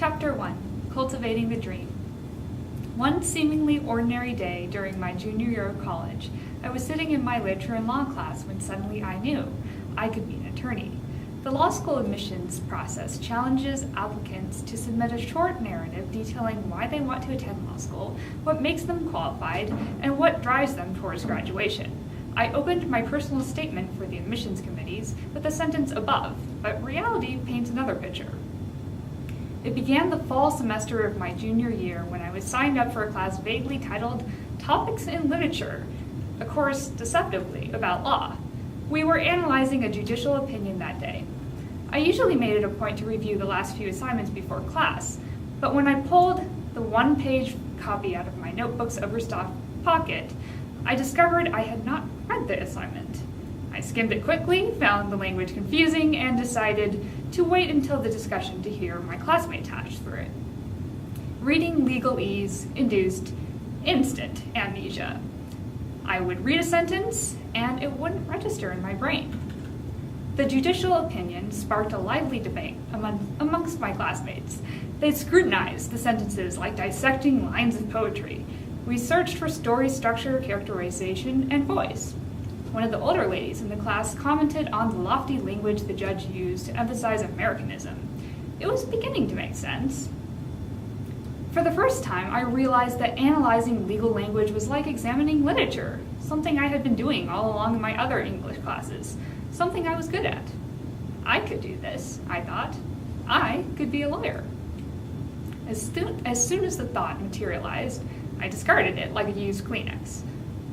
Chapter 1, Cultivating the Dream. One seemingly ordinary day during my junior year of college, I was sitting in my literature and law class when suddenly I knew I could be an attorney. The law school admissions process challenges applicants to submit a short narrative detailing why they want to attend law school, what makes them qualified, and what drives them towards graduation. I opened my personal statement for the admissions committees with the sentence above, but reality paints another picture. It began the fall semester of my junior year when I was signed up for a class vaguely titled Topics in Literature, a course deceptively about law. We were analyzing a judicial opinion that day. I usually made it a point to review the last few assignments before class, but when I pulled the one-page copy out of my notebook's overstuffed pocket, I discovered I had not read the assignment. I skimmed it quickly, found the language confusing, and decided to wait until the discussion to hear my classmates hash through it. Reading legalese induced instant amnesia. I would read a sentence, and it wouldn't register in my brain. The judicial opinion sparked a lively debate amongst my classmates. They scrutinized the sentences like dissecting lines of poetry. We searched for story structure, characterization, and voice. One of the older ladies in the class commented on the lofty language the judge used to emphasize Americanism. It was beginning to make sense. For the first time, I realized that analyzing legal language was like examining literature, something I had been doing all along in my other English classes, something I was good at. I could do this, I thought. I could be a lawyer. As soon as the thought materialized, I discarded it like a used Kleenex.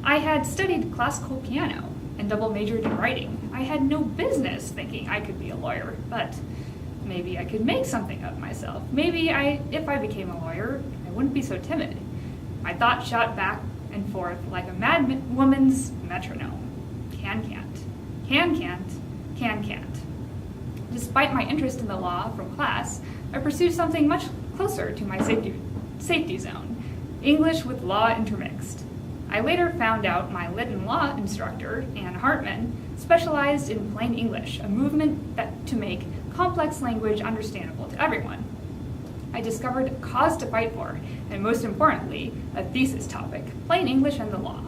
I had studied classical piano and double majored in writing. I had no business thinking I could be a lawyer, but maybe I could make something of myself. Maybe if I became a lawyer, I wouldn't be so timid. My thoughts shot back and forth like a mad woman's metronome. Can-can't, can-can't, can-can't. Despite my interest in the law from class, I pursued something much closer to my safety zone, English with law intermixed. I later found out my lit and law instructor, Ann Hartman, specialized in plain English, a movement to make complex language understandable to everyone. I discovered a cause to fight for, and most importantly, a thesis topic, plain English and the law.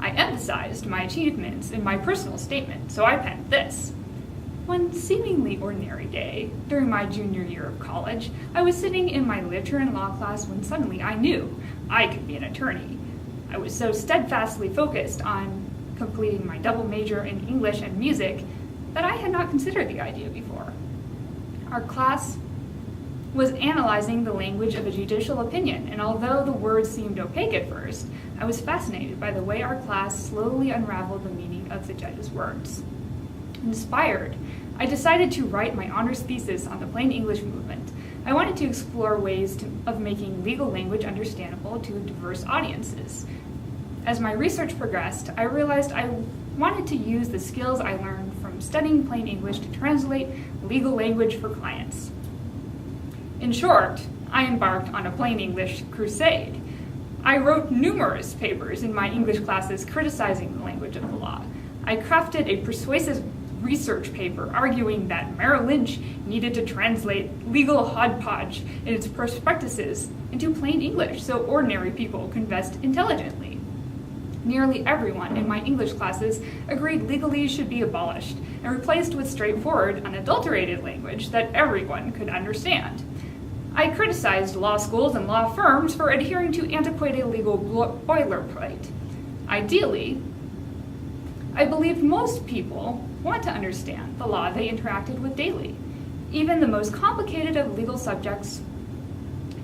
I emphasized my achievements in my personal statement, so I penned this. One seemingly ordinary day, during my junior year of college, I was sitting in my literature and law class when suddenly I knew I could be an attorney. I was so steadfastly focused on completing my double major in English and music that I had not considered the idea before. Our class was analyzing the language of a judicial opinion, and although the words seemed opaque at first, I was fascinated by the way our class slowly unraveled the meaning of the judge's words. Inspired, I decided to write my honors thesis on the plain English movement. I wanted to explore ways of making legal language understandable to diverse audiences. As my research progressed, I realized I wanted to use the skills I learned from studying plain English to translate legal language for clients. In short, I embarked on a plain English crusade. I wrote numerous papers in my English classes criticizing the language of the law. I crafted a persuasive research paper arguing that Merrill Lynch needed to translate legal hodgepodge in its prospectuses into plain English so ordinary people could invest intelligently. Nearly everyone in my English classes agreed legalese should be abolished and replaced with straightforward, unadulterated language that everyone could understand. I criticized law schools and law firms for adhering to antiquated legal boilerplate. Ideally, I believed most people want to understand the law they interacted with daily. Even the most complicated of legal subjects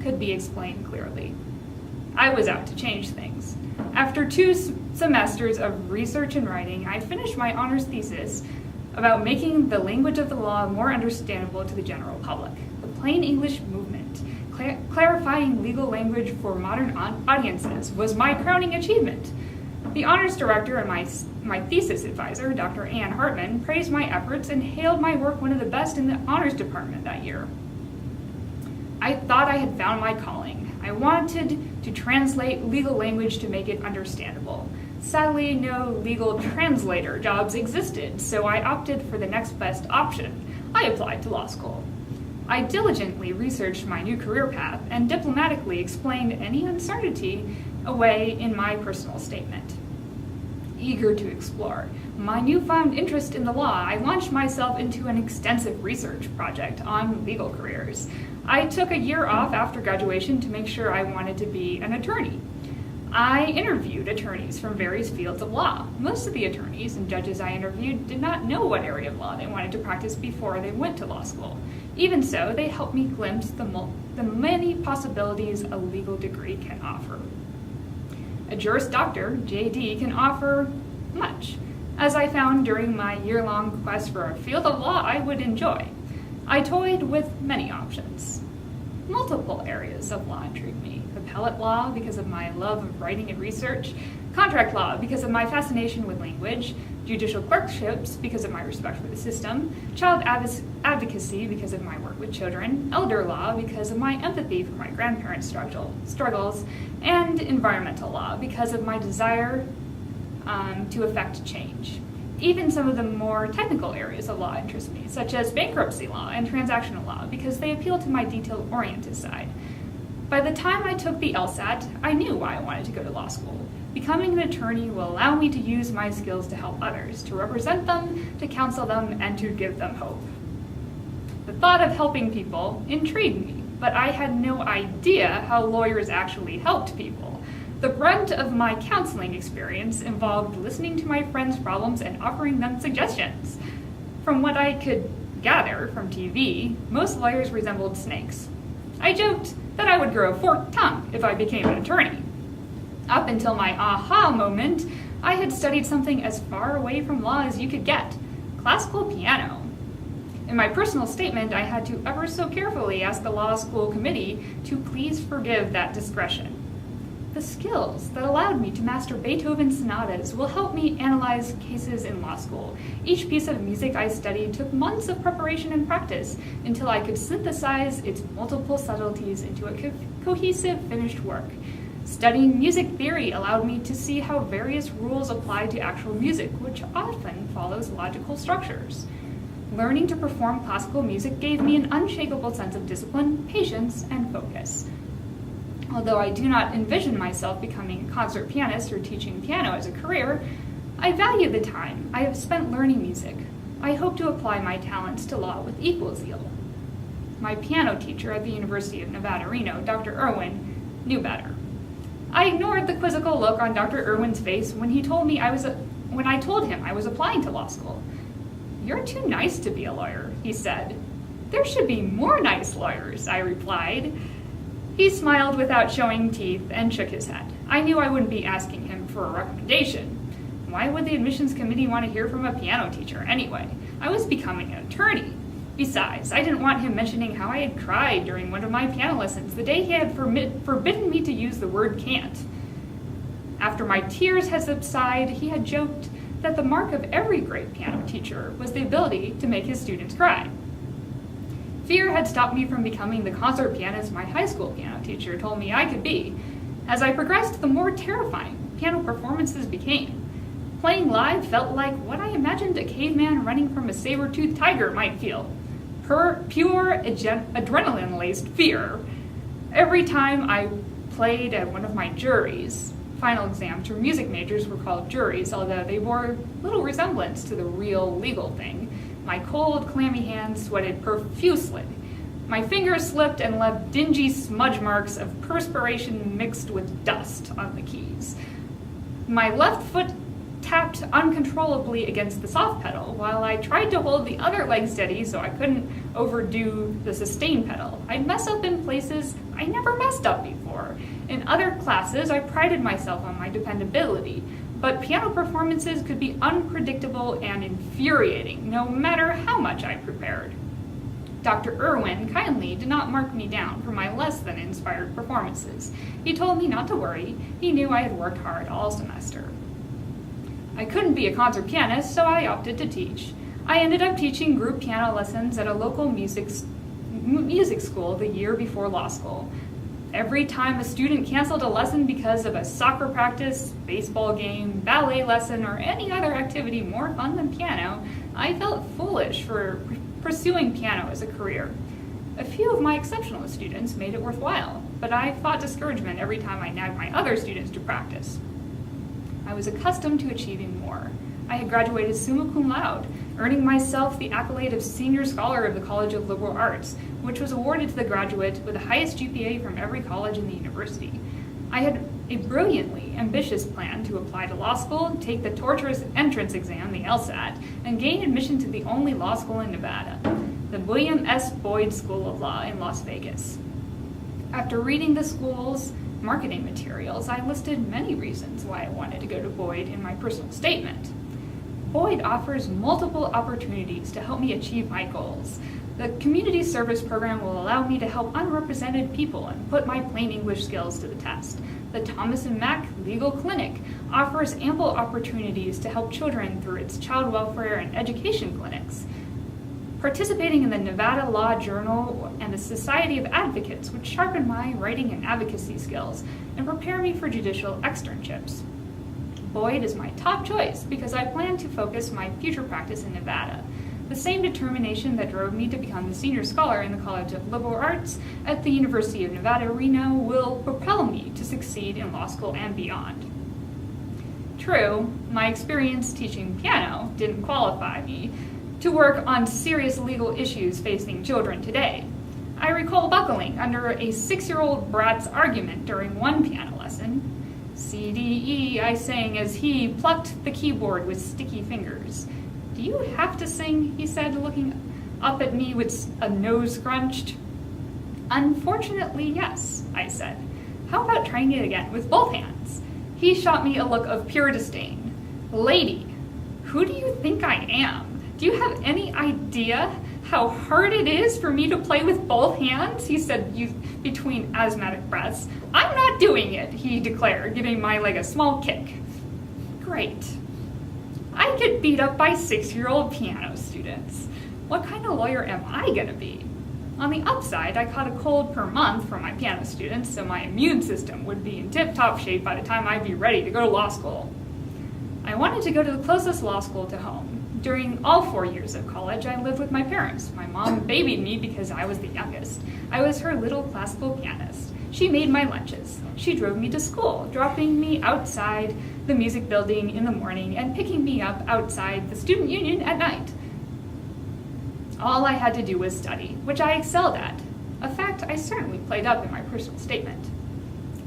could be explained clearly. I was out to change things. After 2 semesters of research and writing, I finished my honors thesis about making the language of the law more understandable to the general public. The plain English movement, clarifying legal language for modern audiences, was my crowning achievement. The honors director and my thesis advisor, Dr. Ann Hartman, praised my efforts and hailed my work one of the best in the honors department that year. I thought I had found my calling. I wanted to translate legal language to make it understandable. Sadly, no legal translator jobs existed, so I opted for the next best option. I applied to law school. I diligently researched my new career path and diplomatically explained any uncertainty away in my personal statement. Eager to explore my newfound interest in the law, I launched myself into an extensive research project on legal careers. I took a year off after graduation to make sure I wanted to be an attorney. I interviewed attorneys from various fields of law. Most of the attorneys and judges I interviewed did not know what area of law they wanted to practice before they went to law school. Even so, they helped me glimpse the many possibilities a legal degree can offer. A Juris Doctor, JD, can offer much, as I found during my year-long quest for a field of law I would enjoy. I toyed with many options. Multiple areas of law intrigued me. Appellate law because of my love of writing and research, contract law because of my fascination with language, judicial clerkships because of my respect for the system, child advocacy because of my work with children, elder law because of my empathy for my grandparents' struggles, and environmental law because of my desire to effect change. Even some of the more technical areas of law interest me, such as bankruptcy law and transactional law, because they appeal to my detail-oriented side. By the time I took the LSAT, I knew why I wanted to go to law school. Becoming an attorney will allow me to use my skills to help others, to represent them, to counsel them, and to give them hope. The thought of helping people intrigued me, but I had no idea how lawyers actually helped people. The brunt of my counseling experience involved listening to my friends' problems and offering them suggestions. From what I could gather from TV, most lawyers resembled snakes. I joked that I would grow a forked tongue if I became an attorney. Up until my aha moment, I had studied something as far away from law as you could get, classical piano. In my personal statement, I had to ever so carefully ask the law school committee to please forgive that discretion. The skills that allowed me to master Beethoven's sonatas will help me analyze cases in law school. Each piece of music I studied took months of preparation and practice until I could synthesize its multiple subtleties into a cohesive, finished work. Studying music theory allowed me to see how various rules apply to actual music, which often follows logical structures. Learning to perform classical music gave me an unshakable sense of discipline, patience, and focus. Although I do not envision myself becoming a concert pianist or teaching piano as a career, I value the time I have spent learning music. I hope to apply my talents to law with equal zeal. My piano teacher at the University of Nevada, Reno, Dr. Irwin, knew better. I ignored the quizzical look on Dr. Irwin's face when I told him I was applying to law school. "You're too nice to be a lawyer," he said. "There should be more nice lawyers," I replied. He smiled without showing teeth and shook his head. I knew I wouldn't be asking him for a recommendation. Why would the admissions committee want to hear from a piano teacher anyway? I was becoming an attorney. Besides, I didn't want him mentioning how I had cried during one of my piano lessons the day he had forbidden me to use the word can't. After my tears had subsided, he had joked that the mark of every great piano teacher was the ability to make his students cry. Fear had stopped me from becoming the concert pianist my high school piano teacher told me I could be. As I progressed, the more terrifying piano performances became. Playing live felt like what I imagined a caveman running from a saber-toothed tiger might feel. Pure adrenaline-laced fear. Every time I played at one of my juries, final exams for music majors were called juries, although they bore little resemblance to the real legal thing. My cold, clammy hands sweated profusely. My fingers slipped and left dingy smudge marks of perspiration mixed with dust on the keys. My left foot tapped uncontrollably against the soft pedal while I tried to hold the other leg steady so I couldn't overdo the sustain pedal. I'd mess up in places I never messed up before. In other classes, I prided myself on my dependability, but piano performances could be unpredictable and infuriating, no matter how much I prepared. Dr. Irwin kindly did not mark me down for my less than inspired performances. He told me not to worry. He knew I had worked hard all semester. I couldn't be a concert pianist, so I opted to teach. I ended up teaching group piano lessons at a local music school the year before law school. Every time a student canceled a lesson because of a soccer practice, baseball game, ballet lesson, or any other activity more fun than piano, I felt foolish for pursuing piano as a career. A few of my exceptional students made it worthwhile, but I fought discouragement every time I nagged my other students to practice. I was accustomed to achieving more. I had graduated summa cum laude, earning myself the accolade of Senior Scholar of the College of Liberal Arts, which was awarded to the graduate with the highest GPA from every college in the university. I had a brilliantly ambitious plan to apply to law school, take the torturous entrance exam, the LSAT, and gain admission to the only law school in Nevada, the William S. Boyd School of Law in Las Vegas. After reading the school's marketing materials, I listed many reasons why I wanted to go to Boyd in my personal statement. Boyd offers multiple opportunities to help me achieve my goals. The community service program will allow me to help unrepresented people and put my plain English skills to the test. The Thomas and Mack Legal Clinic offers ample opportunities to help children through its child welfare and education clinics. Participating in the Nevada Law Journal and the Society of Advocates would sharpen my writing and advocacy skills and prepare me for judicial externships. Boyd is my top choice because I plan to focus my future practice in Nevada. The same determination that drove me to become the senior scholar in the College of Liberal Arts at the University of Nevada, Reno will propel me to succeed in law school and beyond. True, my experience teaching piano didn't qualify me to work on serious legal issues facing children today. I recall buckling under a 6-year-old brat's argument during one piano lesson. C, D, E, I sang as he plucked the keyboard with sticky fingers. Do you have to sing? He said, looking up at me with a nose scrunched. Unfortunately, yes, I said. How about trying it again with both hands? He shot me a look of pure disdain. Lady, who do you think I am? Do you have any idea how hard it is for me to play with both hands? He said between asthmatic breaths. I'm not doing it, he declared, giving my leg a small kick. Great. I get beat up by 6-year-old piano students. What kind of lawyer am I gonna be? On the upside, I caught a cold per month from my piano students, so my immune system would be in tip-top shape by the time I'd be ready to go to law school. I wanted to go to the closest law school to home. During all 4 years of college, I lived with my parents. My mom babied me because I was the youngest. I was her little classical pianist. She made my lunches. She drove me to school, dropping me outside the music building in the morning and picking me up outside the student union at night. All I had to do was study, which I excelled at, a fact I certainly played up in my personal statement.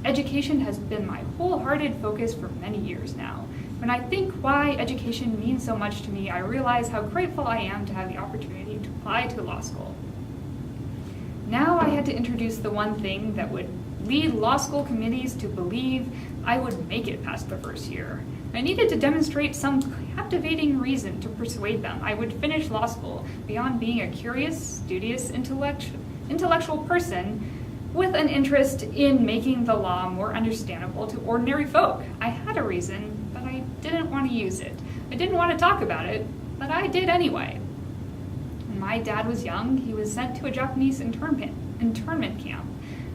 Education has been my wholehearted focus for many years now. When I think why education means so much to me, I realize how grateful I am to have the opportunity to apply to law school. Now I had to introduce the one thing that would lead law school committees to believe I would make it past the first year. I needed to demonstrate some captivating reason to persuade them I would finish law school beyond being a curious, studious, intellectual person with an interest in making the law more understandable to ordinary folk. I had a reason, but I didn't want to use it. I didn't want to talk about it, but I did anyway. When my dad was young, he was sent to a Japanese internment camp,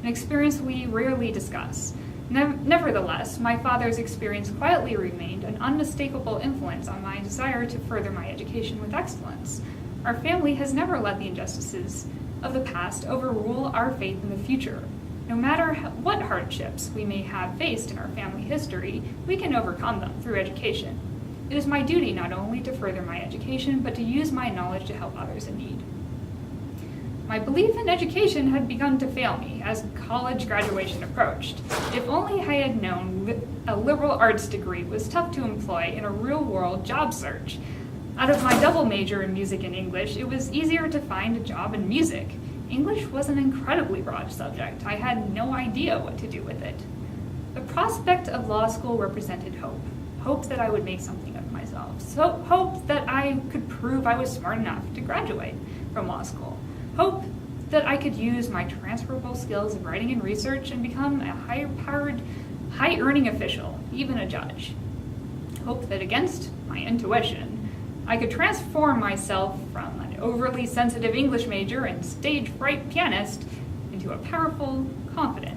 an experience we rarely discuss. Nevertheless, my father's experience quietly remained an unmistakable influence on my desire to further my education with excellence. Our family has never let the injustices of the past overrule our faith in the future. No matter what hardships we may have faced in our family history, we can overcome them through education. It is my duty not only to further my education, but to use my knowledge to help others in need. My belief in education had begun to fail me as college graduation approached. If only I had known a liberal arts degree was tough to employ in a real-world job search. Out of my double major in music and English, it was easier to find a job in music. English was an incredibly broad subject. I had no idea what to do with it. The prospect of law school represented hope. Hope that I would make something of myself. So hope that I could prove I was smart enough to graduate from law school. Hope that I could use my transferable skills of writing and research and become a high-powered, high-earning official, even a judge. Hope that against my intuition, I could transform myself from an overly sensitive English major and stage fright pianist into a powerful, confident,